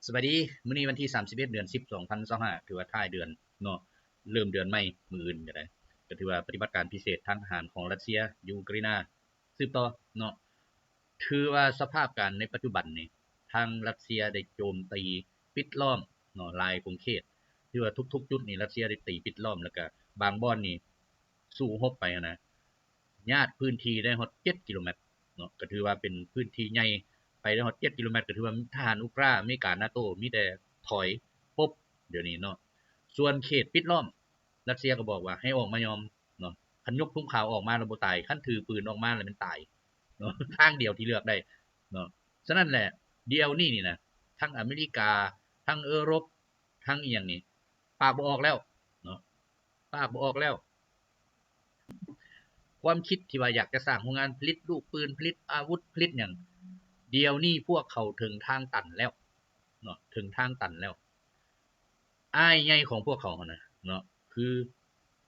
สวัสดีมื้อนี้วันที่31เดือน10 2025ถือว่าท้ายเดือนเนาะเริ่มเดือนใหม่มื้ออื่นก็ได้ก็ถือว่าปฏิบัติการพิเศษทางทหารของรัสเซียยูเครนสืบต่อเนาะถือว่าสภาพการในปัจจุบันนี่ทางรัสเซียได้โจมตีปิดล้อมเนาะหลายกรุงเขตที่ว่าทุกๆจุดนี่รัสเซียได้ตีปิดล้อมแล้วก็บางบ่อนนี่สู้รบไปนะญาติพื้นที่ได้ฮอด7กิโลเมตรเนาะก็ถือว่าเป็นพื้นที่ใหญ่ ไปได้ฮอด7กิโลเมตรก็ถือว่าทหารอุกราอเมริกา NATO มีแต่ถอยปุ๊บเดี๋ยวนี้เนาะส่วนเขตปิดล้อมรัสเซียก็บอกว่าให้ออกมายอมเนาะคันยกทุ่งขาวออกมาแล้วบ่ตายคันถือปืนออกมาแล้วมันตายเนาะทางเดียวที่เลือกได้เนาะฉะนั้นแหละเดียวนี่นะทั้งอเมริกาทั้งยุโรปทั้งอีหยังนี่ปากบ่ออกแล้วเนาะปากบ่ออกแล้วความคิดที่ว่าอยากจะสร้างโรงงานผลิตลูกปืนผลิตอาวุธผลิตหยังเดียวนี้พวกเขาถึงทางตันแล้วเนาะถึงทางตันแล้วอ้ายใหญ่ของพวกเขานะเนาะคือ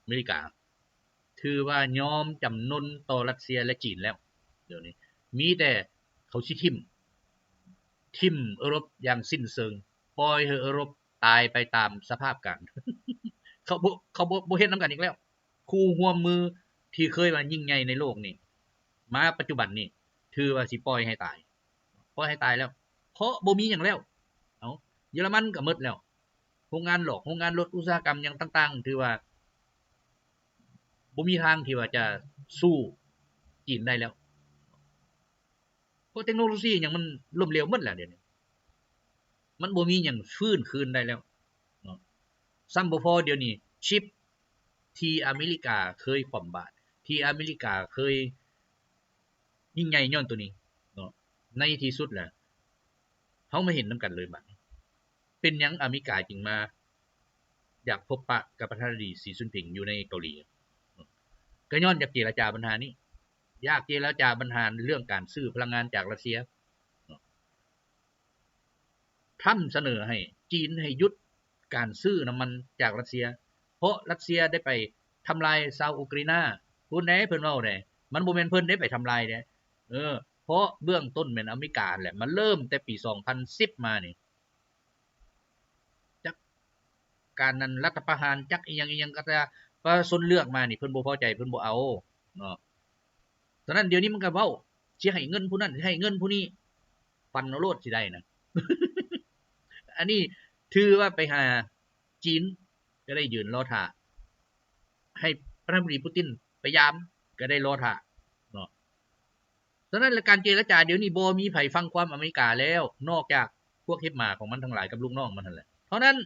อเมริกาถือว่ายอมจำนนต่อรัสเซียและจีนแล้วเดี๋ยวนี้มีแต่เขาสิทิ่มยุโรปอย่างสิ้นเชิงปล่อยให้ยุโรปตายไปตามสภาพการเขาบ่เฮ็ดนํกันอีกแล้วคู่ร่วมมือที่เคยว่ายิ่งใหญ่ในโลกนี่มาปัจจุบันนี่ถือว่าสิปล่อยให้ตายแล้วเพราะบ่มีหยังแล้วเอาเยอรมันก็หมดแล้วโรงงานโรงงานรถอุตสาหกรรมหยังต่างๆถือว่าบ่มีทางที่ว่าจะสู้จีนได้แล้วเพราะเทคโนโลยีหยังมันล้มเหลวหมดแล้วเดี๋ยวนี้มันบ่มีหยังฟื้นคืนได้แล้วเนาะซ้ำบ่พอเดี๋ยวนี้ชิปที่อเมริกาเคยคว่ำบาตรที่อเมริกาเคยยิ่งใหญ่ย้อนตัวนี้เนาะในที่สุดแล้วเฮามาเห็นนํกันเลยบัดนี้เป็นหยังอเมริกาจึงมาอยากพบปะกับประธานาธิบดีสีจิ้นผิงอยู่ในเกาหลีก็ย้อนอยากเจรจาปัญหานี้อยากเจรจาปัญหาเรื่องการซื้อพลังงานจากรัสเซียทำเสนอให้จีนให้หยุดการซื้อน้ำมันจากรัสเซียเพราะรัสเซียได้ไปทำลายซาอุกรีนาพูดไหนเพิ่นเว้าได้มันบ่แม่นเพิ่นได้ไปทำลายเด้เพราะเบื้องต้นแม่นอเมริกาแหละมันเริ่มแต่ปี2010มานี่จักการนั้นรัฐประหารจักอีหยังๆก็จะประชาชนเลือกมานี่เพิ่นบ่พอใจเพิ่นบ่เอาเนาะฉะนั้นเดี๋ยวนี้มันก็เว้าสิให้เงินผู้นั้นสิให้เงินผู้นี้ฟันเอาโลดสิได้นะอันนี้ถือว่าไปหาจีนก็ได้ยืนรอท่าให้ประธานาธิบดีปูตินไปยามก็ได้รอท่าเนาะฉะนั้นการเจรจาเดี๋ยวนี้บ่มีไผฟังความอเมริกาแล้วนอกจากพวกเฮ็ดหมาของมันทั้งหลายกับลูกน้องมันนั่นแหละเพราะนั้น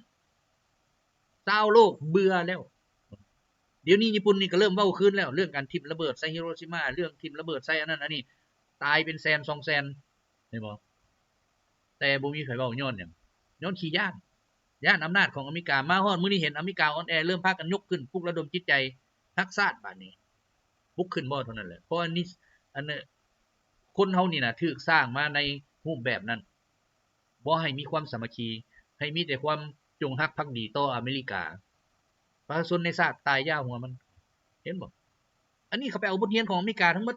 ชาวโลกเบื่อแล้วเดี๋ยวนี้ญี่ปุ่นนี่ก็เริ่มเว้าคืนแล้วเรื่องการทิ่มระเบิดใส่ฮิโรชิมาเรื่องทิ่มระเบิดใส่อันนั้นอันนี้ตายเป็นแสน2แสนเห็นบ่แต่บ่มีไผเว้าย้อนหยังย้อนขี้ย้านอำนาจของอเมริกามาฮอดมื้อนี้เห็นอเมริกาอ่อนแอเริ่มพากันยกขึ้นปลุกระดมจิตใจรักชาติบัดนี้ปลุกขึ้นบ่เท่านั้นแหละเพราะอันนี้อันนั้นคนเฮานี่น่ะถูกสร้างมาในรูปแบบนั้นบ่ให้มีความสามัคคีให้มีแต่ความจงรักภักดีต่ออเมริกาประชาชนในชาติตายยาหัวมันเห็นบ่อันนี้เขาไปเอาบทเรียนของอเมริกาทั้งหมด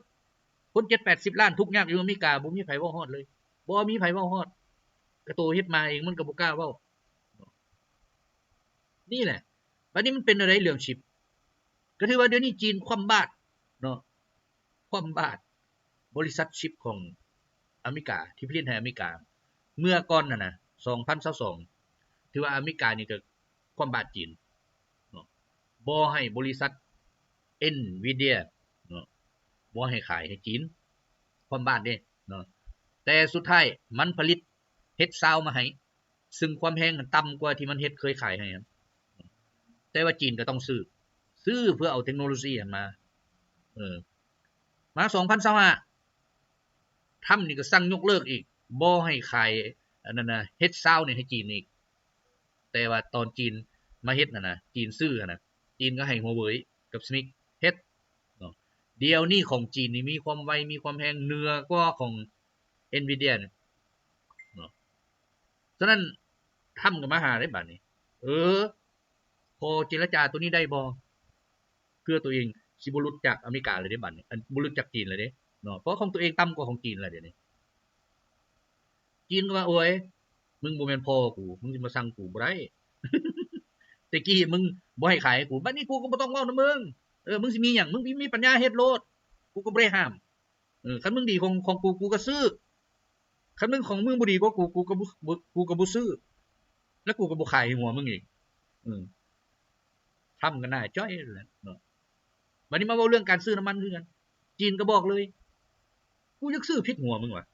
คน7-80ล้านทุกข์ยากอยู่อเมริกาบ่มีไผเว้าฮอดเลยบ่มีไผเว้าฮอดก็โตเฮ็ดมาเองมันก็บ่กล้าเว้านี่แหละบัดนี้มันเป็นอะไรเรื่องชิปก็ถือว่าเดี๋ยวนี้จีนคว่ำบาตรเนาะคว่ำบาตรบริษัทชิปของอเมริกาที่ผลิตให้อเมริกาเมื่อก่อนน่ะนะ2022ถือว่าอเมริกานี่ก็คว่ำบาตรจีนเนาะบ่ให้บริษัท Nvidia เนาะบ่ให้ขายให้จีนคว่ำบาตรเด้เนาะแต่สุดท้ายมันผลิตเฮ็ดซาวมาให้ซึ่งความแพงมันต่ำกว่าที่มันเฮ็ดเคยขายให้แต่ว่าจีนก็ต้องซื้อเพื่อเอาเทคโนโลยีมาเออมา2025ทำนี่ก็สั่งยกเลิกอีกบ่ให้ขายอันนั้นน่ะเฮ็ดซาวนี่ให้จีนอีกแต่ว่าตอนจีนมาเฮ็ดนั่นน่ะจีนซื้อน่ะจีนก็ให้ Huawei กับ SMIC เฮ็ดเนาะเดี๋ยวนี้ของจีนนี่มีความไวมีความแรงเหนือกว่าของ Nvidia เนาะฉะนั้นทำก็มาหาได้บัดนี้เออพอเจรจาตัวนี้ได้บ่เพื่อตัวเองสิบ่หลุดจากอเมริกาเลยเด้บัดนี้อันบ่หลุดจากจีนเลยเด้เนาะเพราะของตัวเองต่ำกว่าของจีนแล้วเดี๋ยวนี้จีนก็ว่าโอ้ย มึงบ่แม่นพ่อกูมึงสิมาสั่งกูบ่ได้ แต่กี้มึงบ่ให้ขายกูบัดนี้กูก็บ่ต้องเว้านำมึงมึงสิมีหยังมึงมีปัญญาเฮ็ดโลดกูก็บ่ได้ห้ามคันมึงดีของกูก็ซื้อคันมึงของมึงบ่ดีกว่ากูก็บ่ซื้อแล้วกูก็บ่ขายให้หัวมึงอีกทำกันหน้าจ้อยแหละเนาะบัดนี้มาเว้าเรื่องการซื้อน้ำมันคือกันจีนก็บอกเลยกูอยากซื้อผิดหัวมึงว่ะ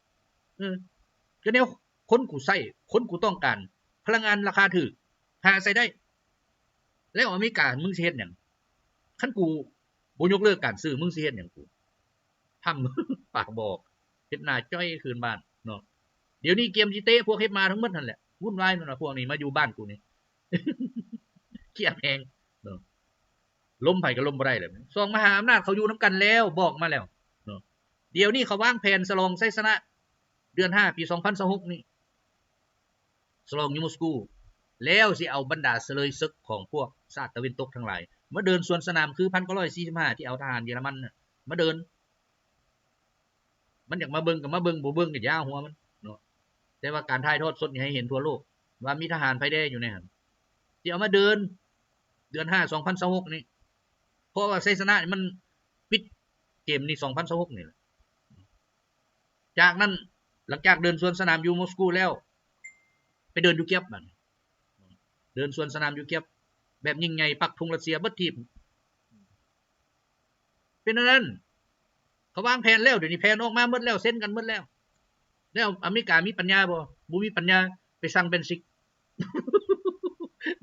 ก็แนวคนกูใช้คนกูต้องการพลังงานราคาถูกหาใส่ได้แล้วอเมริกามึงสิเฮ็ดหยังคันกูบ่ยกเลิกการซื้อมึงสิเฮ็ดหยังกูทำ ปากบอกเฮ็ดหน้าจ้อยคืนบ้านเนาะเดี๋ยวนี้เกมสิเตะพวกเฮ็ดมาทั้งหมดนั่นแหละวุ่นวายนั่นน่ะพวกนี้มาอยู่บ้านกูนี่ เครียดแฮงเนาะล้มไผก็ล้มบ่ได้แหละสองมหาอำนาจเขาอยู่นํกันแล้วบอกมาแล้วเนาะเดี๋ยวนี้เขาวางแผนฉลองชัยชนะเดือน5ปี2026นี่ฉลองอยู่มอสโกแล้วสิเอาบรรดาเสลยศึกของพวกชาติตะวันตกทั้งหลายมาเดินสวนสนามคือ1945ที่เอาทหารเยอรมันน่ะมาเดินมันอยากมาเบิ่งก็มาเบิ่งบ่เบิ่งก็ยาหัวมันเนาะแต่ว่าการถ่ายทอดสดนี่ให้เห็นทั่วโลกว่ามีทหารไผแด่อยู่ในหั่นสิเอามาเดินเดือน5 2026นี่เพราะว่าชัยชนะนี่มันปิดเกมนี่2026นี่แหละจากนั้นหลังจากเดินสวนสนามอยู่มอสโกแล้วไปเดินอยู่เกียฟบัดเดินสวนสนามอยู่เกียฟแบบยิ่งใหญ่ปักธงรัสเซียเบิดทีมเป็นนั้นเขาวางแผนแล้วเดี๋ยวนี้แผนออกมาหมดแล้วเซ็นกันหมดแล้วอเมริกามีปัญญาบ่มีปัญญาไปสั่งเบนซิก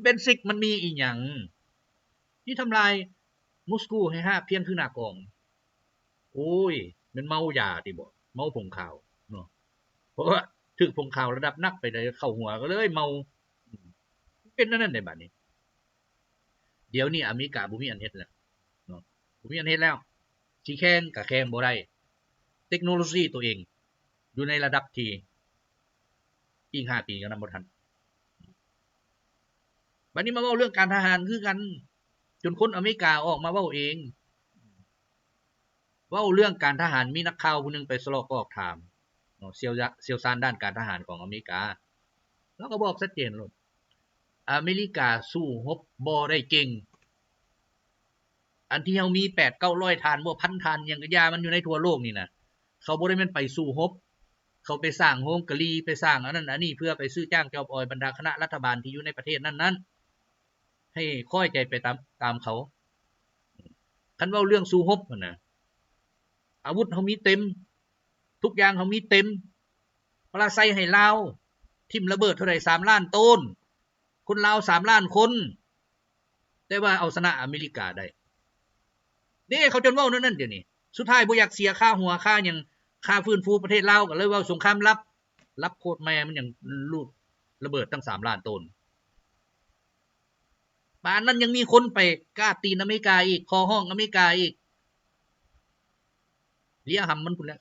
เบนซิกมันมีอีหยังที่ทำลายมอสโกให้ห้าเพี้ยนคือหน้ากองโอ้ยมันเมายาติบ่เมาผงขาวเนาะเพราะว่าถึกผงขาวระดับนักไปเลยเข้าหัวก็เลยเมาเป็นนั่นได้บัดนี้เดี๋ยวนี้อเมริกาบ่มีอันเฮ็ดแล้วเนาะบ่มีอันเฮ็ดแล้วสิแข่งก็แข่งบ่ได้เทคโนโลยีตัวเองอยู่ในระดับที่อีก5 ปีก็นำบ่ทันบัดนี้มาเว้าเรื่องการทหารคือกันจนคนอเมริกาออกมาเว้าเองเว้าเรื่องการทหารมีนักข่าวผู้นึงไปสลอกถามเนาะเซียวซานด้านการทหารของอเมริกาแล้วก็บอกชัดเจนโลดอเมริกาสู้รบบ่ได้เก่งอันที่เฮามี 8-900 ทานบ่พันทานหยังก็ยามันอยู่ในทั่วโลกนี่นะเขาบ่ได้แม่นไปสู้รบเขาไปสร้างโรงกะลีไปสร้างอันนั้นอันนี้เพื่อไปซื้อจ้างจอบออยบรรดาคณะรัฐบาลที่อยู่ในประเทศนั้นๆให้ค่อยใจไปตามเขาคันเว้าเรื่องสู้รบนั่นน่ะอาวุธเฮามีเต็มทุกอย่างเฮามีเต็มปราศัยให้ลาวทิ่มระเบิดเท่าใด3ล้านต้นคนลาว3ล้านคนแต่ว่าเอาชนะอเมริกาได้นี่เขาจนเว้านั่นเดี๋ยวนี้สุดท้ายบ่อยากเสียค่าหัวค่าหยังค่าฟื้นฟูประเทศลาวก็เลยเว้าสงครามลับโคตรแม่มันหยังลูกระเบิดตั้ง3ล้านต้นป่านนั้นยังมีคนไปกล้าตีนอเมริกาอีกคอห้องอเมริกาอีกเลียหำมันพุ่นแหละ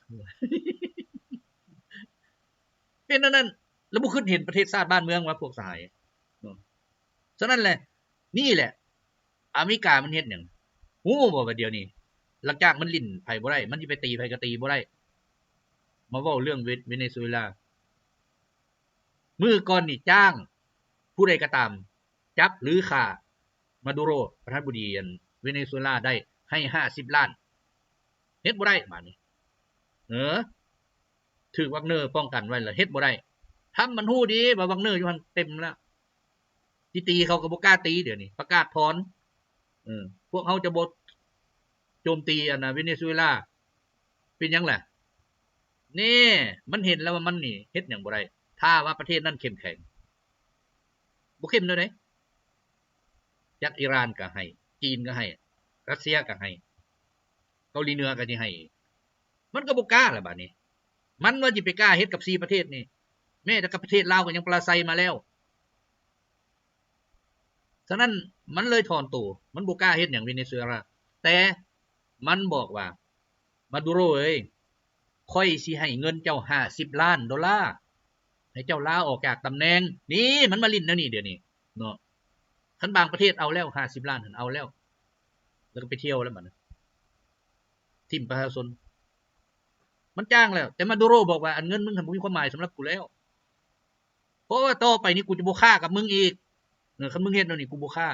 เป็นนั้นแล้วบ่คิดเห็นประเทศชาติบ้านเมืองว่าพวกสหายฉะนั้นแหละนี่แหละอเมริกามันเฮ็ดหยังฮู้บ่ว่าเดี๋ยวนี้หลังจากมันลิ้นไผบ่ได้มันสิไปตีไผก็ตีบ่ได้มาเว้าเรื่องเวเนซุเอลามื้อก่อนนี่จ้างผู้ใดก็ตามจับหรือฆ่ามาดูโรประธานาธิบดีเวเนซุเอลาได้ให้50ล้านเฮ็ดบ่ได้บัดนี้ถูกวักเนอร์ป้องกันไว้แล้วเฮ็ดบ่ได้ทำมันฮู้ดีว่าวักเนอร์อยู่หั่นเต็มแล้วที่ตีเขาก็บ่กล้าตีเดี๋ยวนี้ประกาศถอนพวกเฮาจะบ่โจมตีอันน่ะเวเนซุเอลาเป็นหยังล่ะนี่มันเห็นแล้วว่ามันนี่เฮ็ดหยังบ่ได้ถ้าว่าประเทศนั้นเข้มแข็งบ่เข้มเลยเด้จากอิหร่านก็ให้จีนก็ให้รัสเซียก็ให้เกาหลีเหนือก็สิให้มันก็บ่กล้าล่ะบัดนี้มันว่าสิไปกล้าเฮ็ดกับ4ประเทศนี่แม้แต่กับประเทศลาวก็ยังปราศัยมาแล้วฉะนั้นมันเลยถอนตัวมันบ่กล้าเฮ็ดหยังเวเนซุเอลาแต่มันบอกว่ามาดูโรเอ้ยค่อยสิให้เงินเจ้า$50 ล้านให้เจ้าลาออกจากตำแหน่งนี่มันมาลิ้นแล้วนี่เดี๋ยวนี้เนาะคันบางประเทศเอาแล้ว50 ล้านเอาแล้วแล้วก็ไปเที่ยวแล้วบัดนั้นทิ่มประชาชนมันจ้างแล้วแต่มาดูโรบอกว่าอันเงินมึงบ่มีความหมายสำหรับกูแล้ว เพราะว่าต่อไปนี่กูจะบ่ฆ่ากับมึงอีกคันมึงเฮ็ดแนวนี้กูบ่ฆ่า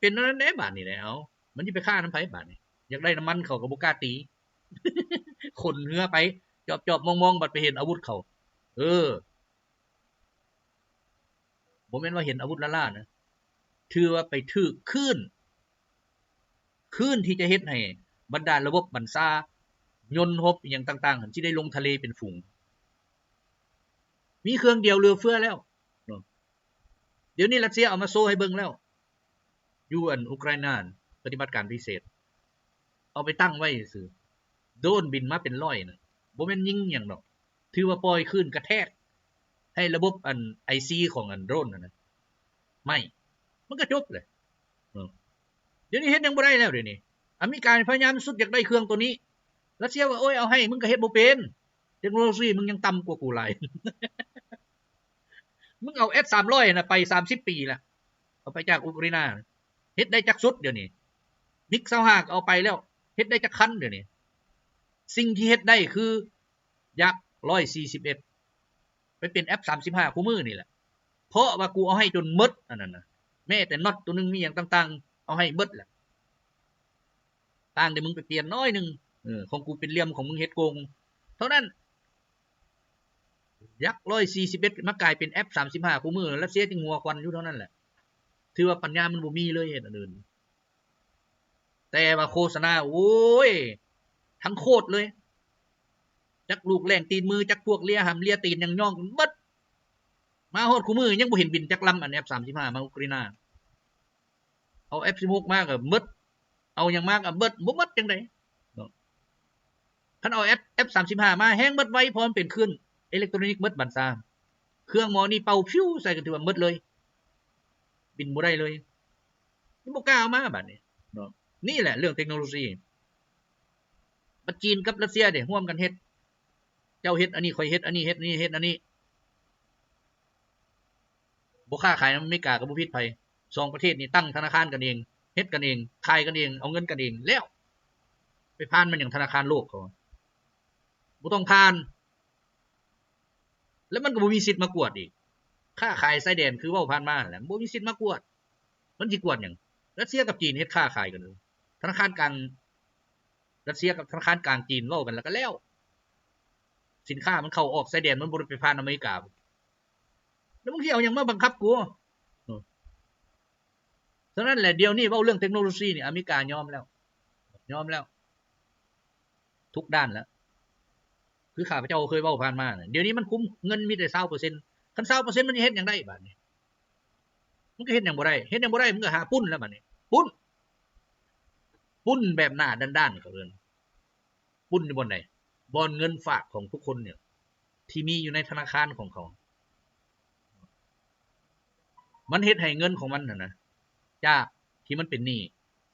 เป็นนั่นแหละบาดนี้แหละเอามันสิไปฆ่าน้ำไผบาดนี้อยากได้น้ำมันเขาก็บ่กล้าตีขนเหือไปจอบๆมองๆบัดไปเห็นอาวุธเขาบ่แม่นว่าเห็นอาวุธล่าๆนะถือว่าไปถึกคลื่นที่จะเฮ็ดให้บรรดาระบบบัญชายนต์รบอหยังต่างๆสิได้ลงทะเลเป็นฝูงมีเครื่องเดียวเรือเฟือแล้วเดี๋ยวนี้รัสเซียเอามาโชว์ให้เบิ่งแล้วอยู่อุกราอินปฏิบัติการพิเศษเอาไปตั้งไว้ซื่อโดรนบินมาเป็นร้อยน่ะบ่แม่นยิงหยังดอกถือว่าปล่อยคลื่นกระแทกให้ระบบIC ของโดรนนั่นน่ะไม่มันก็จบเลยเดี๋ยวนี้เฮ็ดยังบ่ได้แล้วเดี๋ยวนี้อเมริกาพยายามสุดอยากได้เครื่องตัวนี้รัสเซียว่าโอ้ยเอาให้มึงก็เฮ็ดบ่เป็นเทคโนโลยีมึงยังต่ำกว่ากูหลาย มึงเอา S300 น่ะไป30ปีแล้วเอาไปจากอุกราอินเฮ็ดได้จักสุดเดี๋ยวนี้มิก25ก็เอาไปแล้วเฮ็ดได้จักคันเดี๋ยวนี้สิ่งที่เฮ็ดได้คือยักษ์141ไปเป็น F35 คู่มือนี่แหละเพราะว่ากูเอาให้จนหมดอันนั้นน่ะแม้แต่น็อตตัวนึงมีหยังต่างๆเอาให้หมดแหละต่างแต่มึงไปเปลี่ยนน้อยนึงของกูเป็นเหลี่ยมของมึงเฮ็ดโกงเท่านั้นยักษ์141มากลายเป็น F35 คู่มือรัสเซียจึงหัวควันอยู่เท่านั้นแหละถือว่าปัญญามันบ่มีเลยเฮ็ดอันอื่นแต่ว่าโฆษณาโอ้ยทั้งโคตรเลยจักลูกแรงตีนมือจักพวกเลียหำเลียตีนยังย่องเบิดมาฮอดคู่มือยังบ่เห็นบินจักลำอัน F35 มาอุกราอินเอา F16 มาก็หมดเอาหยังมากก็เบิดบ่หมดจังได๋คันเอา F35 มาแฮงเบิดไว้พร้อมเป็นเครื่องอิเล็กทรอนิกส์เบิดบัดซาเครื่องหมอนี่เป่าฟิวใส่ก็ถือว่าหมดเลยบินบ่ได้เลยมันบ่กล้าเอามาบัดนี้นี่แหละเรื่องเทคโนโลยีบัดจีนกับรัสเซียเด้ร่วมกันเฮ็ดเจ้าเฮ็ดอันนี้ข่อยเฮ็ดอันนี้เฮ็ดนี่เฮ็ดอันนี้บ่ค้าขายอเมริกากับบ่ผิดไผ2ประเทศนี่ตั้งธนาคารกันเองเฮ็ดกันเองขายกันเองเอาเงินกันเองแล้วไปผ่านมันอย่างธนาคารโลกเขาบ่ต้องผ่านแล้วมันก็บ่มีสิทธิ์มากวดอีกค้าขายชายแดนคือเว้าผ่านมาแหละบ่มีสิทธิ์มากวดมันสิกวดหยังรัสเซียกับจีนเฮ็ดค้าขายกันธนาคารกลางรัสเซียกับธนาคารกลางจีนเว้ากันแล้วก็แล้วสินค้ามันเข้าออกชายแดนมันบ่ได้ไปผ่านอเมริกาแล้วมึงสิเอาหยังมาบังคับกูฉะนั้นแหละเดี๋ยวนี้เว้าเรื่องเทคโนโลยีนี่อเมริกายอมแล้วทุกด้านแล้วคือข้าพเจ้าเคยเว้าผ่านมาเดี๋ยวนี้มันคุ้มเงินมีแต่ 20% คัน 20% มันสิเฮ็ดหยังได้บัดนี้มันก็เฮ็ดหยังบ่ได้เฮ็ดหยังบ่ได้มึงก็หาปุ้นแล้วบัดนี้ปุ้นแบบหน้าด้านๆเขาเอิ้นปุ้นอยู่บ่อนใดบ่อนเงินฝากของทุกคนเนี่ยที่มีอยู่ในธนาคารของเขามันเฮ็ดให้เงินของมันน่ะนะจากที่มันเป็นหนี้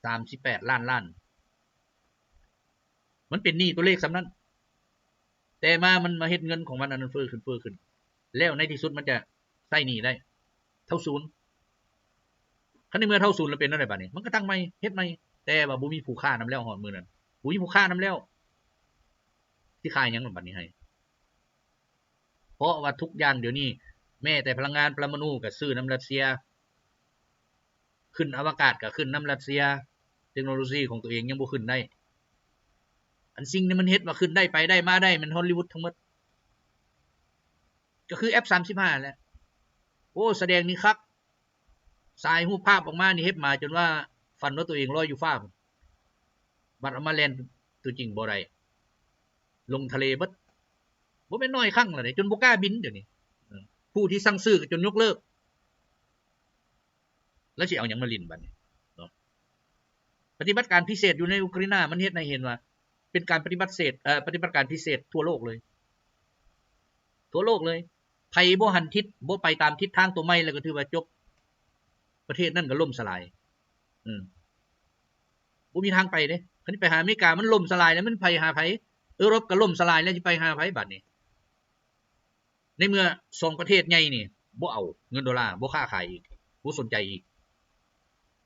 38ล้านมันเป็นหนี้ตัวเลขส่ำนั้นแต่มันมาเฮ็ดเงินของมันอันนั้นเฟ้อขึ้นแล้วในที่สุดมันจะใช้หนี้ได้เท่าศูนย์คันในเมื่อเท่าศูนย์แล้วเป็นจั่งใดบัดนี้มันก็ตั้งใหม่เฮ็ดใหม่แต่ว่าบ่มีผู้ค้านำแล้วฮอดมื้อนั้นบ่มีผู้ค้านำแล้วสิขายหยังบัดนี้ให้เพราะว่าทุกอย่างเดี๋ยวนี้แม้แต่พลังงานปรมาณูก็ซื้อนำรัสเซียขึ้นอวกาศก็ขึ้นนำรัสเซียเทคโนโลยีของตัวเองยังบ่ขึ้นได้อันสิ่งนี้มันเฮ็ดว่าขึ้นได้ไปได้มาได้มันฮอลลีวูดทั้งหมดก็คือ F35 แหละโอ้แสดงนี่ครับสายรูปภาพออกมานี่เฮ็ดมาจนว่าฝันว่าตัวเองลอยอยู่ฟ้าบัดเอามาแล่นตัวจริงบ่ได้ลงทะเลเบิดบ่แม่นน้อยครั้งแล้วเด้จนบ่กล้าบินเดี๋ยวนี้ผู้ที่สั่งซื้อก็จนยกเลิกแล้วสิเอาหยังมาลิ้นบัดนี้เนาะปฏิบัติการพิเศษอยู่ในอุกราอินมันเฮ็ดให้เห็นว่าเป็นการปฏิบัติการพิเศษทั่วโลกเลยไผบ่หันทิศบ่ไปตามทิศทางตัวใหม่แล้วก็ถือว่าจบประเทศนั้นก็ล่มสลายบ่มีทางไปเด้คันไปหาอเมริกามันล่มสลายแล้วมันไปหาไผยุโรปก็ล่มสลายแล้วสิไปหาไผบัดนี้ในเมื่อ2ประเทศใหญ่นี่บ่เอาเงินดอลลาร์บ่ค้าขายอีกบ่สนใจอีก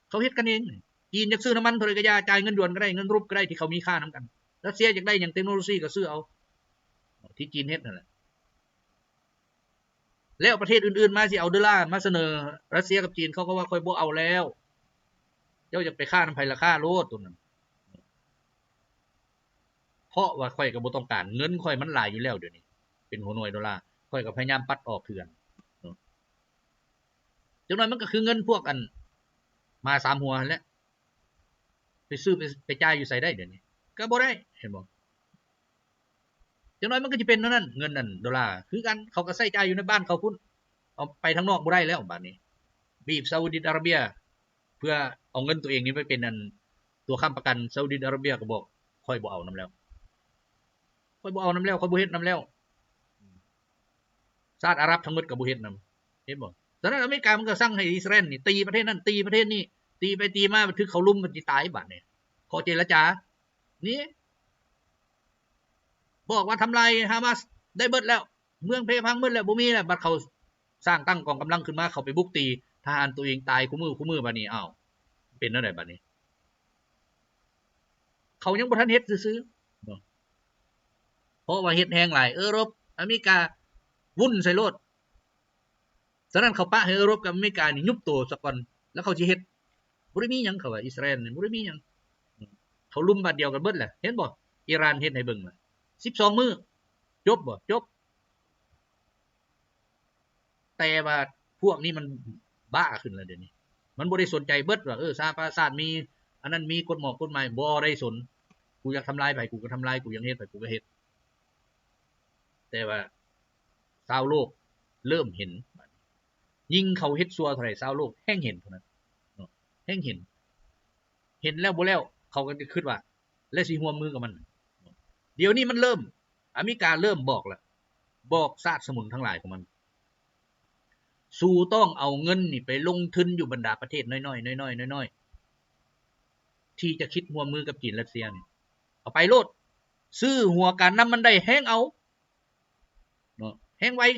เขาเฮ็ดกันเองจีนอยากซื้อน้ำมันเท่าใดก็อย่าจ่ายเงินด่วนก็ได้เงินรูปก็ได้ที่เขามีค่านำกันรัสเซียอยากได้หยังเทคโนโลยีก็ซื้อเอาที่จีนเฮ็ดนั่นแหละ แล้วประเทศอื่นๆมาสิเอาดอลลาร์มาเสนอรัสเซียกับจีนเขาก็ว่าค่อยบ่เอาแล้วเจ้าอยากไปฆ่าน้ำไผราคาโลดตัวนั้นเพราะว่าค่อยก็บ่ต้องการเงินค่อยมันหลายอยู่แล้วเดี๋ยวนี้เป็นหัวหน่วยดอลลาร์ค่อยก็พยายามปัดออกคือกันจังนั้นมันก็คือเงินพวกอันมา3หัวนั่นแหละไปซื้อไปจ่ายอยู่ไสได้เดี๋ยวนี้ก็บ่ได้เห็นบ่จังนั้นมันก็สิเป็นเท่านั้นเงินนั่นดอลลาร์คือกันเขาก็ใช้จ่ายอยู่ในบ้านเขาพุ่นเอาไปทางนอกบ่ได้แล้วบัดนี้บีบซาอุดิอาระเบียเพื่อเอาเงินตัวเองนี้ไปเป็นอันตัวค้ำประกันซาอุดิอาระเบียก็บอกค่อยบ่เอานำแล้วค่อยบ่เอานำแล้วค่อยบ่เฮ็ดนำแล้วชาติอาหรับทั้งหมดก็บ่เฮ็ดนำเห็นบ่ฉะนั้นอเมริกามันก็สั่งให้อิสราเอลนี่ตีประเทศนั้นตีประเทศนี้ตีไปตีมาถึงเขาลุมมันสิตายบัดนี้ขอเจรจานี่บอกว่าทำลายฮามาสได้เบิดแล้วเมืองเพพังเบิดแล้วบ่มีแล้วบัดเขาสร้างตั้งกองกำลังขึ้นมาเขาไปบุกตีทหารตัวเองตายคู่มือบัดนี้อ้าวเป็นจังได๋บัดนี้เขายังบ่ทันเฮ็ดซื่อๆเพราะว่าเฮ็ดแฮงหลายรบอเมริกาวุ่นใส่โลดฉะนั้นเขาปะให้รบกับอเมริกานี่ยุบตัวซะก่อนแล้วเขาสิเฮ็ดบ่ได้มีหยังเขาว่าอิสราเอลนี่บ่ได้มีหยังเขาลุมบาดเดียวกันเบิดแหละเห็นบ่อิหร่านเฮ็ดให้เบิ่งล่ะ12มื้อจบบ่จบแต่ว่าพวกนี้มันบ้าขึ้นแล้วเดี๋ยวนี้มันบ่ได้สนใจเบิดว่าสหประชาชาติมีอันนั้นมีกฎหมายบ่ได้สนกูอยากทำลายไผกูก็ทำลายกูอยากเฮ็ดไผกูก็เฮ็ดแต่ว่าชาวโลกเริ่มเห็นยิ่งเขาเฮ็ดซัวเท่าไหร่ชาวโลกแฮ่งเห็นเท่านั้นแฮ่งเห็นแล้วบ่แล้วเขาก็จะคิดว่าแล้วสิร่วมมือกับมันเดี๋ยวนี้มันเริ่มอเมริกาเริ่มบอกแล้วบอกชาติสมุนทั้งหลายของมันสู่ต้องเอาเงินนี่ไปลงทุนอยู่บรรดาประเทศน้อยๆที่จะคิดร่วมมือกับจีนรัสเซียนี่เอาไปโลดซื้อหัวการนำมันได้แฮงเอาเนาะแฮงไว้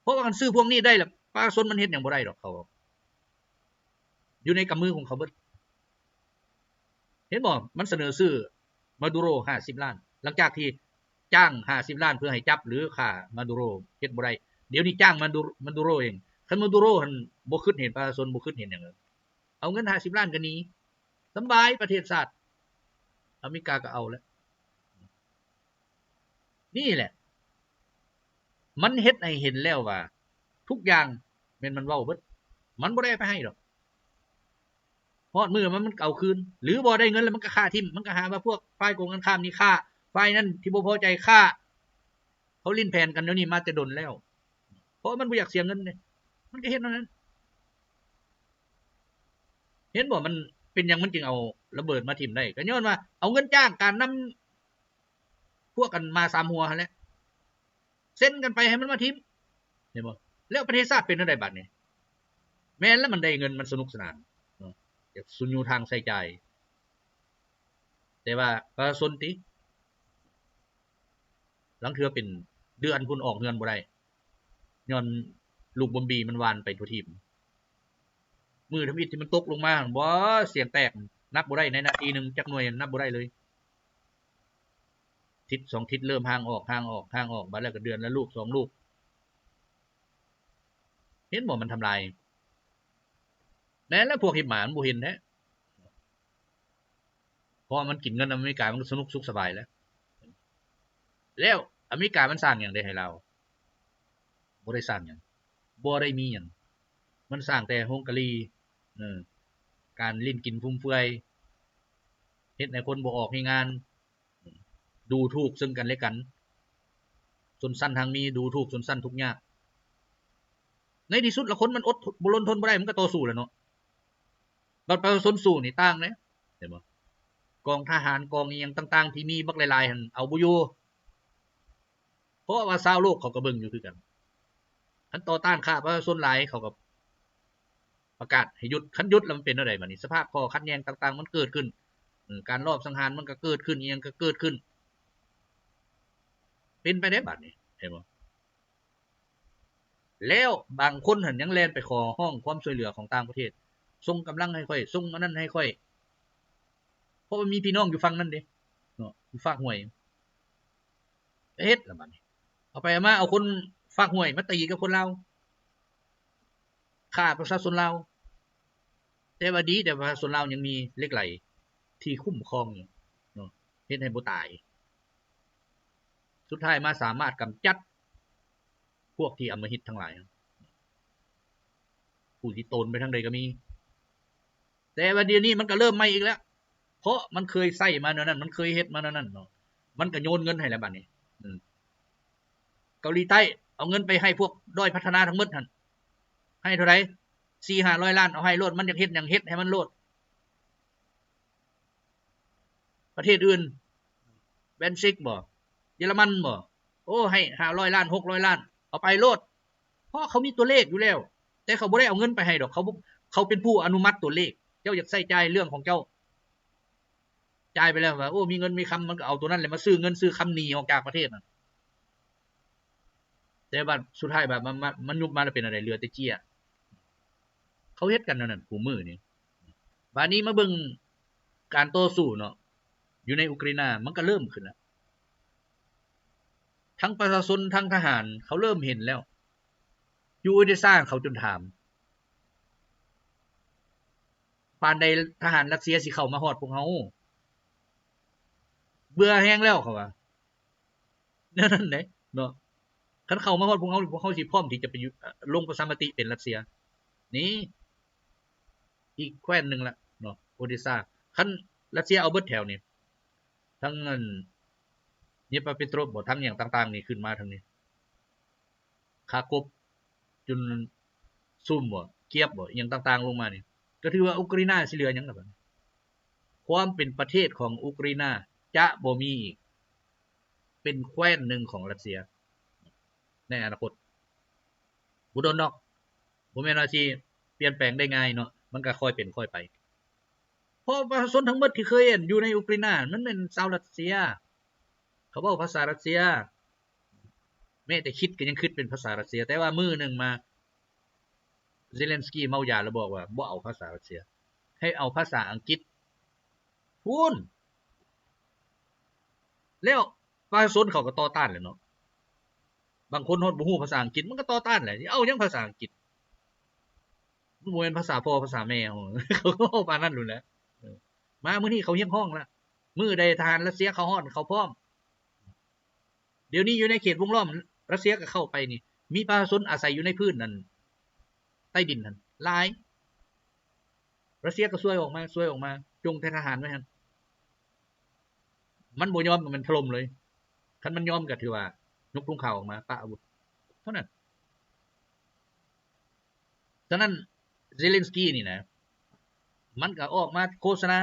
เพราะว่าคันซื้อพวกนี้ได้ล่ะประชาชนมันเฮ็ดหยังบ่ได้ดอกเขาอยู่ในกำมือของเขาเบิดเห็นบ่มันเสนอซื้อมาดูโร50ล้านหลังจากที่จ้าง50ล้านเพื่อให้จับหรือค่ามาดูโรเฮ็ดบ่ได้เดี๋ยวนี้จ้างมาดูโรเองคันมาดูโรหั่นบ่คิดเห็นประชาชนบ่คิดเห็นหยังเลยเอาเงิน50ล้านก็หนีสบายประเทศชาติอเมริกาก็เอาแล้วนี่แหละมันเฮ็ดให้เห็นแล้วว่าทุกอย่างแม่นมันเว้าเบิดมันบ่ได้ไปให้ดอกฮอดมื้อมันเอาคืนหรือบ่ได้เงินแล้วมันก็ฆ่าทิ่มมันก็หาว่าพวกฝ่ายตรงกันข้ามนี่ฆ่าฝ่ายนั้นที่บ่พอใจฆ่าเขาลิ้นแผ่นกันเดี๋ยวนี้มาแต่ดนแล้วเพราะมันบ่อยากเสียเงินเด้มันก็เฮ็ดเท่านั้นเห็นบ่มันเป็นหยังมันจึงเอาระเบิดมาทิ่มได้ก็ย้อนว่าเอาเงินจ้างการนำพวกกันมา3หัวหั่นแหละเซ็นกันไปให้มันมาทิ่มเห็นบ่แล้วประเทศชาติเป็นจังได๋บัดนี้แม่นแล้วมันได้เงินมันสนุกสนานเนาะอยากสุญญูทางใช้จ่ายแต่ว่าประชาชนติลางเทื่อเป็นเดือนพุ่นออกเงินบ่ได้ย้อนลูกบอมบี้มันวานไปทั่วทีมมือทำอิฐที่มันตกลงมาบ่เสียงแตกนับบ่ได้ในนาทีนึงจักหน่วยนับบ่ได้เลยทิศ2ทิศเริ่มห่างออกบัดแล้วก็เดือนละลูก2ลูกเห็นบ่มันทำลายแม้แล้วพวกเฮ็ดหมามันบ่เห็นแท้เพราะมันกินเงินอเมริกามันสนุกสุขสบายแล้วอเมริกามันสร้างหยังได้ให้เราบ่ได้สร้างหยังบ่ได้มีหยังมันสร้างแต่โรงกะหรี่การลิ้นกินฟุ่มเฟือยเฮ็ดให้คนบ่ออกให้งานดูถูกซึ่งกันและกันชนชั้นทางมีดูถูกชนชั้นทุกข์ยากในที่สุดแล้วคนมันอดบ่ล้นทนบ่ได้มันก็ต่อสู้แหละเนาะบัดประชาชนสู้นี่ต่างเด้เห็นบ่กองทหารกองอีหยังต่างๆที่มีบักหลายๆหั่นเอาบ่อยู่เพราะว่าชาวโลกเขาก็เบิ่งอยู่คือกันคันต่อต้านค่าประชาชนหลายเขาก็ประกาศให้หยุดคันหยุดแล้วมันเป็นจังได๋บัดนี้สภาพข้อขัดแย้งต่างๆมันเกิดขึ้นการลอบสังหารมันก็เกิดขึ้นอีหยังก็เกิดขึ้นเป็นไปได้บัดนี้เห็นบ่แล้วบางคนหั่นยังแล่นไปขอร้องความช่วยเหลือของต่างประเทศส่งกำลังให้ค่อยส่งอันนั้นให้ค่อยเพราะว่ามีพี่น้องอยู่ฝั่งนั้นเด้เนาะอยู่ฝากห้วยเฮ็ดล่ะบัดนี้เอาไปเอามาเอาคน ฝากหวยมาตีกับคนลาวฆ่าประชาชนลาวแต่ว่าดีแต่ประชาชนลาวยังมีเหล็กไหลที่คุ้มครองอยู่เนาะเฮ็ดให้บ่ตายสุดท้ายมาสามารถกำจัดพวกที่อำมหิตทั้งหลายผู้ที่ตนไปทางใดก็มีแต่ว่าเดี๋ยวนี้มันก็เริ่มใหม่อีกแล้วเพราะมันเคยใส่มาแนวนั้นมันเคยเฮ็ดมาแนวนั้นเนาะมันก็โยนเงินให้แล้วบัดนี้เกาหลีใต้เอาเงินไปให้พวกด้อยพัฒนาทั้งหมดหั่นให้เท่าไหร่ 4-500 ล้านเอาให้โลดมันอยากเฮ็ดหยังเฮ็ดให้มันโลดประเทศอื่นเบนซิกบ่เยอรมันบ่โอ้ให้500 ล้าน600 ล้านเอาไปโลดเพราะเขามีตัวเลขอยู่แล้วแต่เขาบ่ได้เอาเงินไปให้ดอกเขาเป็นผู้อนุมัติตัวเลขเจ้าอยากใส่ใจเรื่องของเจ้าจ่ายไปแล้วว่าโอ้มีเงินมีคำมันก็เอาตัวนั้นเลยมาซื้อเงินซื้อคำหนีออกจากประเทศน่ะแต่ว่าสุดท้ายแบบมันยุบมาแล้วเป็นอะไรเรือแต่เจี้ยเขาเฮ็ดกันนั่นผู้มือนี่บัดนี้มาเบิ่งการต่อสู้เนาะอยู่ในอุกราอินมันก็เริ่มขึ้นแล้วทั้งประชาชนทั้งทหารเขาเริ่มเห็นแล้วอยู่ได้สร้างเขาจนถามปานใดทหารรัสเซียสิเข้ามาฮอดพวกเฮาเบื่อแฮงแล้วเขาว่านั่นเด้เนาะคันเข้ามาฮอดพวกเฮาสิพร้อมที่จะไปลงประชามติเป็นรัสเซียนี่อีกแคว้นนึงละเนาะโอเดซ่าคันรัสเซียเอาเบิดแถวนี่ทั้งนั้นนี่ปาเปโตรบ่ทั้งอย่างต่างๆนี่ขึ้นมาทางนี้คาโกบจนซุ่มบ่เกียบบ่อย่างต่างๆลงมานี่ก็ถือว่าอุกราอินสิเหลือหยังล่ะบัดความเป็นประเทศของอุกราอินจะบ่มีอีกเป็นแคว้นหนึ่งของรัสเซียในอนาคตบ่โดนดอกบ่แม่นว่าสิเปลี่ยนแปลงได้ง่ายเนาะมันก็ค่อยเป็นค่อยไปเพราะประชาชนทั้งหมดที่เคยเห็นอยู่ในอุกราอินมันเป็นชาวรัสเซียเขาเว้าภาษารัสเซียแม้แต่คิดก็ยังคิดเป็นภาษารัสเซียแต่ว่ามื้อนึงมาเซเลนสกีเมายาแล้วบอกว่าบ่เอาภาษารัสเซียให้เอาภาษาอังกฤษพูนแล้วประชาชนเขาก็ต่อต้านแหละเนาะบางคนฮอดบ่ฮู้ภาษาอังกฤษมันก็ต่อต้านแหละเอาหยังภาษาอังกฤษมันบ่แม่นภาษาพ่อภาษาแม่เขาก็เว้าปานนั้นนู่นแหละมามื้อนี้เขาเฮียงห้องแล้วมื้อใดทหารรัสเซียเขาฮอดเขาพร้อมเดี๋ยวนี้อยู่ในเขตวงล้อมรัสเซียก็เข้าไปนี่มีประชาชนอาศัยอยู่ในพื้นนั่นใต้ดินนั่นหลายรัสเซียก็ช่วยออกมาจงแต่ทหารไว้หั่นมันบ่ยอมมันถล่มเลยคันมันยอมก็ถือว่ายกธงขาวออกมาปะอาวุธเท่านั้นฉะนั้นเซเลนสกีนี่นะมันก็ออกมาโฆษณา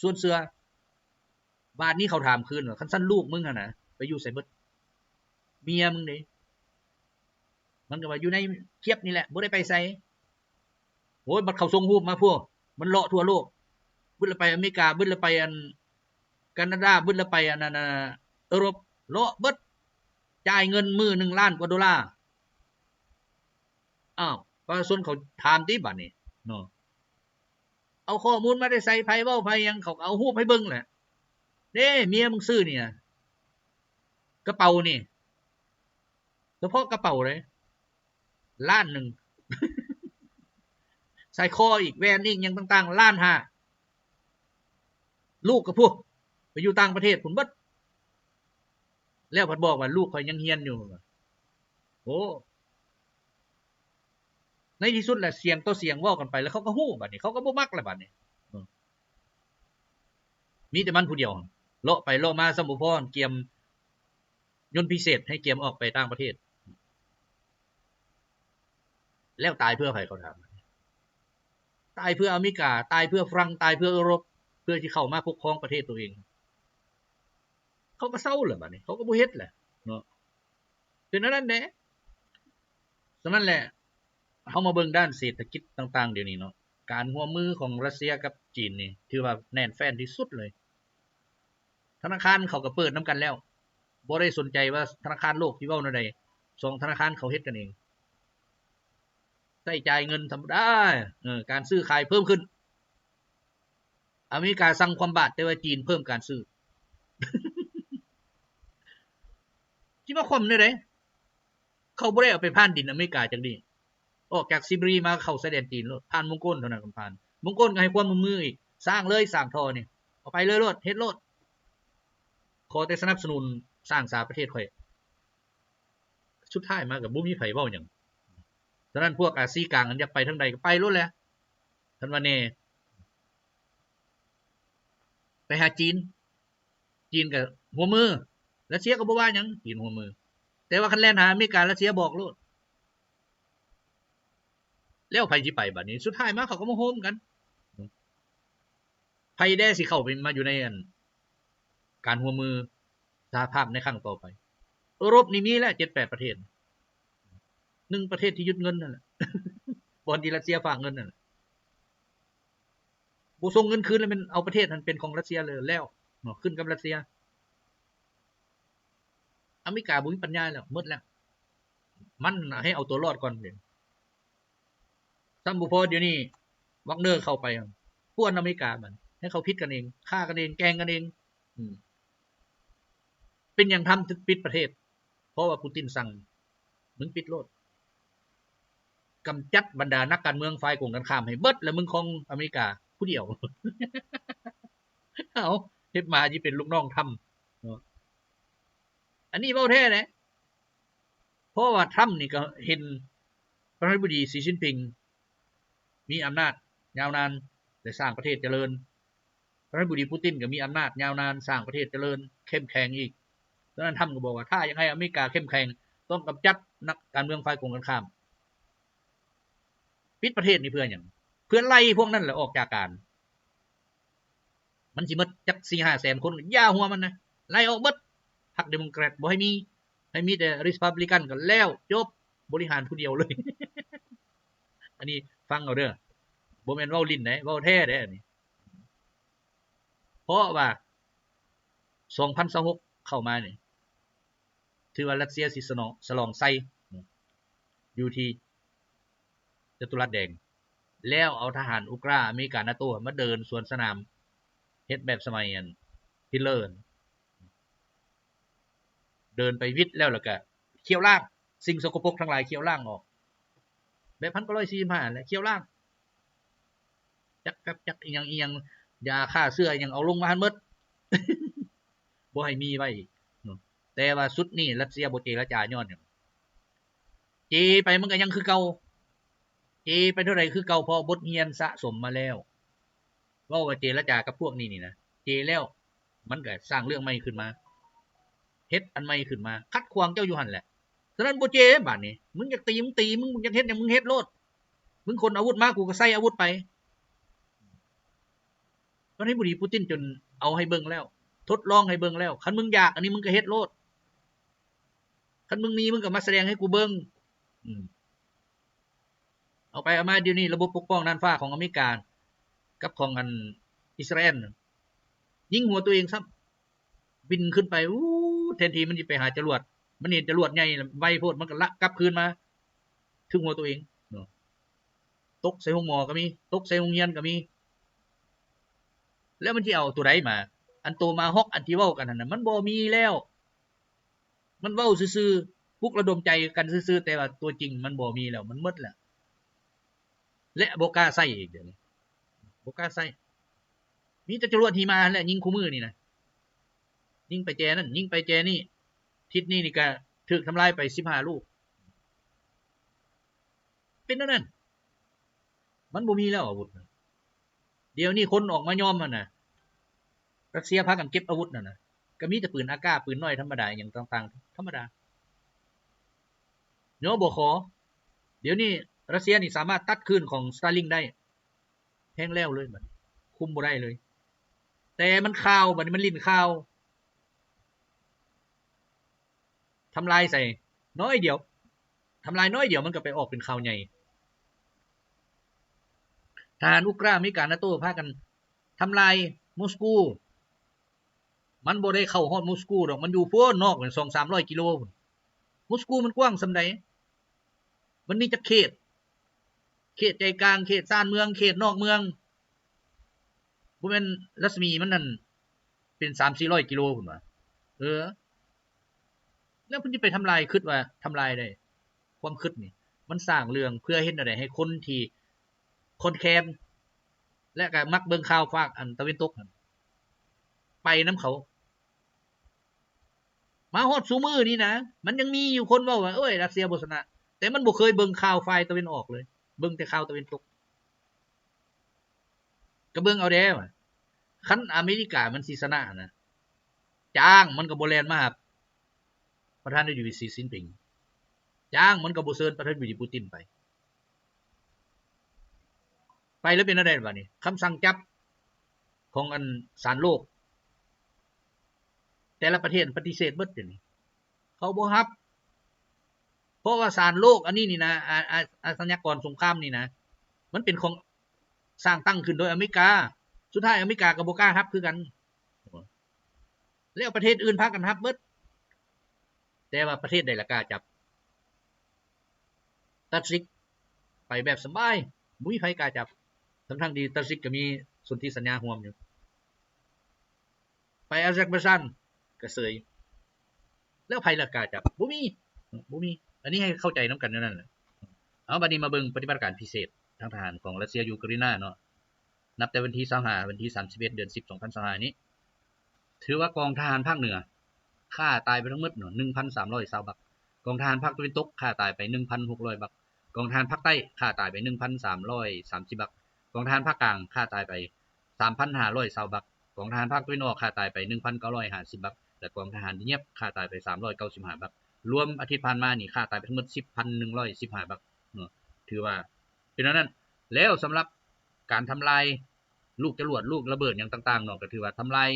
ส่วนเสือบาดนี้เขาถามคืนว่าคันซั่นลูกมึงหั่นน่ะไปอยู่ไสเบิดเมียมึงเด้มันก็ว่าอยู่ในเคียบนี่แหละบ่ได้ไปไสโอ้ยบัดเขาส่งรูปมาพวกมันเลาะทั่วโลกบึดละไปอเมริกาบึดละไปอันแคนาดาบึดละไปอันนั้นยุโรปเลาะเบิดจ่ายเงินมื้อ1ล้านกว่าดอลลาร์อ้าวประชาชนเขาถามติบัดนี้เนาะเอาข้อมูลมาได้ใส่ไผเว้าไผหยังเขาเอารูปให้เบิ่งแหละเด้เมียมึงซื้อเนี่ยกระเป๋านี่เฉพาะกระเป๋าเลยล้านนึงใส่คออีกแหวนอีกหยังต่างๆล้านห้าลูกกับพวกไปอยู่ต่างประเทศพุ่นเบิดแล้วเพิ่นบอกว่าลูกข่อยยังเรียนอยู่โอ้ในที่สุดแหละเสียงต่อเสียงเว้ากันไปแล้วเขาก็ฮู้บัดนี้เขาก็บ่มักแล้วบัดนี้มีแต่มันผู้เดียวเลาะไปเลาะมาซำบ่พอเกียมยนต์พิเศษให้เกียมออกไปต่างประเทศแล้วตายเพื่อไผเขาถามตายเพื่ออเมริกาตายเพื่อฝรั่งตายเพื่อยุโรปเพื่อที่เข้ามาปกครองประเทศตัวเองเขาก็เซาแล้วบัดนี้เขาก็บ่เฮ็ดแหละเนาะเป็นอันนั้นแหละฉะนั้นแหละเฮามาเบิ่งด้านเศรษฐกิจต่างๆเดี๋ยวนี้เนาะการร่วมมือของรัสเซียกับจีนนี่ถือว่าแน่นแฟ้นที่สุดเลยธนาคารเขาก็เปิดนํกันแล้วบ่ได้สนใจว่าธนาคารโลกสิเว้าแนวใด2ธนาคารเขาเฮ็ดกันเองใช้จ่ายเงินธรรมดาการซื้อขายเพิ่มขึ้นอเมริกาสั่งความบาทแต่ว่าจีนเพิ่มการซื้อสิมาคว่ำได้ได เขาบ่ได้เอาไปผ่านดินอเมริกาจังนี้ออกจากซิบรีมาเข้าชายแดนจีนโลดผ่านมงโกลเท่านั้นผ่านมงโกลก็ให้ความร่วมมืออีกสร้างเลยสร้างท่อนี่เอาไปเลยโลดเฮ็ดโลดขอแต่สนับสนุนสร้างสาประเทศข่อยสุดท้ายมาก็บ่มีไผเว้าหยังฉะนั้นพวกอาซีกลางอันอยากไปทางใดก็ไปโลดแหละท่านว่าแน่ไปหาจีนก็หัวมือรัสเซียก็บ่ว่าหยังจีนหัวมือแต่ว่าคันแล่นหาอเมริการัสเซียบอกโลดแล้วไผสิไปบัดนี้สุดท้ายมาเขาก็มาโฮมกันไผแด้สิเข้าไปมาอยู่ในอันการหัวมือสหภาพในครั้งต่อไปยุโรปนี่มีแล้ว 7-8 ประเทศ1ประเทศที่ยึดเงินนั่นแหละบ่อนที่รัสเซียฝากเงินนั่นบ่ส่งเงินคืนแล้วมันเอาประเทศนั้นเป็นของรัสเซียเลยแล้วขึ้นกับรัสเซียอเมริกาบ่มีปัญญาแล้วหมดแล้วมันให้เอาตัวรอดก่อนเด้ซ้ำบ่พอเดี๋ยวนี้วักเนอร์เข้าไปพวกอเมริกามันให้เขาพิษกันเองฆ่ากันเองแกล้งกันเองเป็นอย่างทำปิดประเทศเพราะว่าปูตินสั่งมึงปิดโลดกำจัดบรรดานักการเมืองฝ่ายกงกันข้ามให้เบิดแล้วมึงของอเมริกาผู้เดียวเอาเฮ็ดมาสิเป็นลูกน้องทำอันนี้เว้าแท้นะเพราะว่าทรัมป์นี่ก็เห็นประธานาธิบดีสีจิ้นผิงมีอำนาจยาวนานได้สร้างประเทศเจริญประธานาธิบดีปูตินก็มีอำนาจยาวนานสร้างประเทศเจริญเข้มแข็งอีกดังนั้นทรัมป์ก็บอกว่าถ้าอยากให้อเมริกาเข้มแข็งต้องกำจัดนักการเมืองฝ่ายกงกันข้ามปิดประเทศนี่เพื่อหยังเพื่อไล่พวกนั้นแหละออกจากการมันสิหมดจัก 4-5 แสนคนย่าหัวมันนะไล่ออกเบิดพรรคเดโมแครตบ่ให้มีแต่ริพับลิกันก็แล้วจบบริหารผู้เดียวเลย อันนี้ฟังเอาเด้อบ่แม่นเว้าลิ้นได้เว้าแท้เด้ออันนี้เพราะว่า2026เข้ามานี่ถือว่ารัสเซียสิสลองไส้อยู่ที่จตุรัสแดงแล้วเอาทหารอุกราอเมริกา NATO มาเดินสวนสนามเฮ็ดแบบสมัยอันฮิตเลอร์เดินไปวิทย์แล้วก็เคี่ยวล่างสิ่งสกปรกทั้งหลายเคี่ยวล่างออกแบบ1945แล้วเคี่ยวล่างจักอีหยังยาฆ่าเชื้ออีหยังเอาลงมาหั่นหมด บ่ให้มีไว้แต่ว่าสุดนี้รัสเซียบ่เจรจาย้อนหยังเจไปมันก็ยังคือเก่าเจไปเท่าไหร่คือเก่าพอบทเรียนสะสมมาแล้วเว้าว่าเจรจากับพวกนี้นี่นะเจแล้วมันก็สร้างเรื่องใหม่ขึ้นมาเฮ็ดอันใหม่ขึ้นมาคัดขวางเจ้าอยู่หั่นแหละฉะนั้นบ่เจบัดนี้มึงอยากตีมึงตีมึงอยากเฮ็ดหยังมึงเฮ็ดโลดมึงขนอาวุธมากูก็ใส่อาวุธไปตอนนี้บุรีปูตินจนเอาให้เบิ่งแล้วทดลองให้เบิ่งแล้วคันมึงอยากอันนี้มึงก็เฮ็ดโลดคันมึงมีมึงก็มาแสดงให้กูเบิ่งเอาไปเอามาเดี๋ยวนี้ระบบปกป้องน่านฟ้าของอเมริกากับของอันอิสราเอลยิงหัวตัวเองซ้ำบินขึ้นไปแทนที่มันสิไปหาจรวดมันเห็นจรวดใหญ่ไวโพดมันก็ละกลับคืนมาถึงหัวตัวเองตกใส่ห้องหมอก็มีตกใส่โรงเรียนก็มีแล้วมันสิเอาตัวใดมาอันโตมาฮอกอันที่เว้ากันนั่นน่ะมันบ่มีแล้วมันเว้าซื่อๆปลุกระดมใจกันซื่อๆแต่ว่าตัวจริงมันบ่มีแล้วมันหมดแล้วและบ่กล้าใช้อีกเดี๋ยวนี้บ่กล้าใช้มีแต่จรวดหิมะแหละยิงคู่มือนี่นะยิงไปแจนั่นยิงไปแจนี่ทิศนี้นี่ก็ถูกทำลายไป15ลูกเป็นนั่นมันบ่มีแล้วอาวุธเดี๋ยวนี้คนออกมายอมมันน่ะรัสเซียพากันเก็บอาวุธนั่นน่ะก็มีแต่ปืนอากาศปืนน้อยธรรมดาอย่างต่างๆธรรมดาเนาะบ่ขอเดี๋ยวนี้รัสเซียนี่สามารถตัดคลื่นของ Starlink ได้แห้งแล้วเลยบัดคุมบ่ได้เลยแต่มันข่าวบัดนี้มันลิ้นข่าวทำลายใส่น้อยเดียวทำลายน้อยเดียวมันก็ไปออกเป็นข่าวใหญ่ทหารอุกราอเมริกา NATO พากันทำลายมอสโกมันบ่ได้เข้าฮอดมอสโกดอกมันอยู่พ้นนอกเป็น 2-300 กิโลมอสโกมันกว้างส่ำใดมันมีจักเขตใจกลางเขตซ่านเมืองเขตนอกเมืองบ่แม่นรัศมีมันนั่นเป็น 3-400 กิโลพุ่นว่าแล้วเพิ่นสิไปทำลายคิดว่าทำลายได้ ความคิดนี่มันสร้างเรื่องเพื่อเฮ็ดอะไรให้คนที่คนแค้นและก็มักเบิ่งข่าวฝากอันตะวันตกไปนํเขามาฮอดซุมื้อนี้นะมันยังมีอยู่คนเว้าว่าเอ้ยรัสเซียบ่ชนะแต่มันบ่เคยเบิ่งข่าวฝ่ายตะวันออกเลยเบิ่งแต่ข่าวตะวันตกก็เบิ่งเอาแด้ว่าคันอเมริกามันสิชนะนะจ้างมันก็บ่แล่นมาหาประธานาธิบดีสีจิ้นผิงจ้างมันก็บ่เชิญประธานาธิบดีปูตินไปแล้วเป็นอะไรบัดนี้คำสั่งจับของอันศาลโลกแต่ละประเทศปฏิเสธเบิดเดี๋ยวนี้เขาบ่รับเพราะว่าศาลโลกอันนี้นี่นะอาชญากรสงครามนี่นะมันเป็นของสร้างตั้งขึ้นโดยอเมริกาสุดท้ายอเมริกาก็บ่กล้ารับคือกันแล้วประเทศอื่นพากันรับเบิดแต่ว่าประเทศใดล่ะกล้าจับตัดสิกไปแบบสบายบ่มีใครกล้าจับทั้งที่ตัดสิกก็มีสนธิสัญญาร่วมอยู่ไปอาเซอร์ไบจานก็เสยแล้วไผล่ะกล้าจับบ่มีอันนี้ให้เข้าใจนํกันนั่นแหละเอาบัดนี้มาเบิ่งปฏิบัติการพิเศษทางทหารของรัสเซียยูเครนเนาะนับแต่วันที่25วันที่31เดือน10 2025นี้ถือว่ากองทหารภาคเหนือฆ่าตายไปทั้งหมดเนาะ 1,320 บักกองทหารภาคตะวันตกฆ่าตายไป 1,600 บักกองทหารภาคใต้ฆ่าตายไป 1,330 บักกองทหารภาคกลางฆ่าตายไป 3,520 บักกองทหารภาคตะวันออกฆ่าตายไป 1,950 บักและกองทหารที่เงียบฆ่าตายไป395 บักรวมอาทิตย์ผ่านมานี่ฆ่าตายไปทั้งหมด 10,115 บักเนาะถือว่าเป็นนั้นแล้วสำหรับการทำลายลูกจรวดลูกระเบิดอย่างต่างๆเนาะก็ถือว่าทำลาย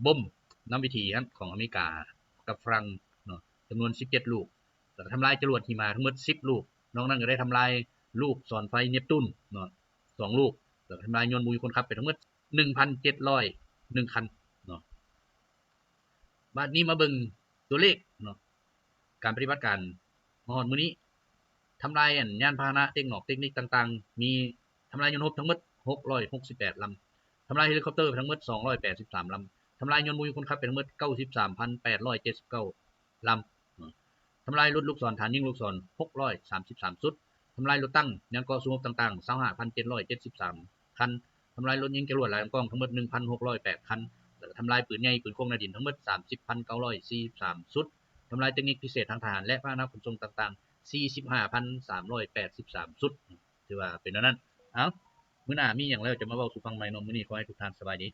บ่มน้ำวิธีของอเมริกากับฝรั่งเนาะจำนวน17ลูกแล้วทำลายจรวดหิมะทั้งหมด10ลูกนอกนั้นก็ได้ทำลายลูกศรไฟเนปตูนเนาะ2ลูกแล้วทำลายยนต์มุยคนขับไปทั้งหมด 1,701 คันเนาะบัดนี้มาเบิ่งตัวเลขเนาะการปฏิบัติการฮอดมื้อนี้ทำลายยานพาหนะเทคนิคต่างๆมีทำลายยนต์รบทั้งหมด668ลำทำลายเฮลิคอปเตอร์ทั้งหมด283ลำทำลายยนต์มุยคนขับเป็นทั้งหมด 93,879 ลำทำลายรถลูกศรฐานยิงลูกศร633ชุดทำลายรถตั้งยานก่อสู้รบต่างๆ 25,773 คันทำลายรถยิงจรวดหลายกองทั้งหมด 1,608 คันทำลายปืนใหญ่ปืนโค้งในดินทั้งหมด 30,943 ชุดทำลายเทคนิคพิเศษทางทหารและพาหนะขนส่งต่างๆ 45,383 ชุดถือว่าเป็นนั้นเอ้ามื้อหน้ามีหยังแล้วจะมาเว้าสู่ฟังใหม่เนาะมื้อนี้ขอให้ทุกท่านสบายดี